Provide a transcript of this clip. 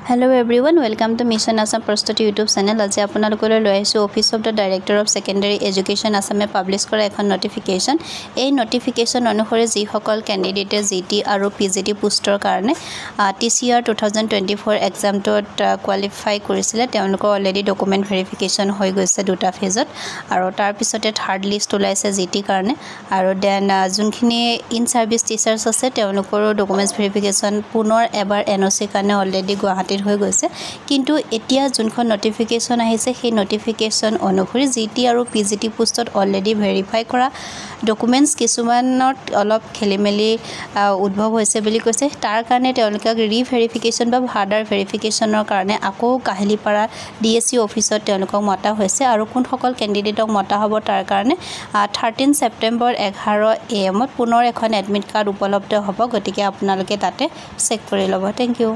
Hello everyone, welcome to Mission Assam Prostuti YouTube channel. আজি আপোনালোকলৈ লৈ আহিছো office of the director of secondary education আসামে publish কৰা এখন নোটিফিকেশন। এই নোটিফিকেশন অনুসৰি যি সকল ক্যান্ডিডেটে জিটি আৰু পিজিটি পোষ্টৰ কাৰণে টিচিআৰ 2024 এক্সামটোত কোৱালিফাই কৰিছিলে তেওঁলোকৰ অলৰেডি ডকুমেন্ট ভেৰিফিকেশন হৈ গৈছে দুটা ফেজত আৰু তাৰ পিছতে থাৰ্ড লিষ্ট ওলাইছে জিটি কাৰণে আৰু দেন যোনখিনি ইন সাৰ্ভিস টিচাৰ্স আছে তেওঁলোকৰো ডকুমেন্টছ ভেৰিফিকেশন পুনৰ এবাৰ এনওসি কাৰণে অলৰেডি গুৱাহাটী হৈ গৈছে কিন্তু এতিয়া যোনখন নোটিফিকেশন আহিছে সেই নোটিফিকেশন অনুসৰি জিটি আৰু পিজিটি পোষ্টত অলৰেডি ভেৰিফাই কৰা ডকুমেন্টছ কিছুমানত অলপ খেলিমেলি উদ্ভৱ হৈছে বুলি কৈছে তাৰ কাৰণে তেওঁলোকে ৰিভেৰিফিকেশন বা ফাৰ্ডাৰ ভেৰিফিকেশনৰ কাৰণে আকৌ কাহিলিপাৰা ডিএসসি অফিচত তেওঁলোকক মতা হৈছে আৰু কোন সকল ক্যান্ডিডেটক মতা হ'ব তাৰ কাৰণে 13 সেপ্টেম্বৰ 11 AM পুনৰ এখন এডমিট কাৰ্ড উপলব্ধ হ'ব গতিকে আপোনালোকে তাতে চেক কৰি ল'ব। Thank U.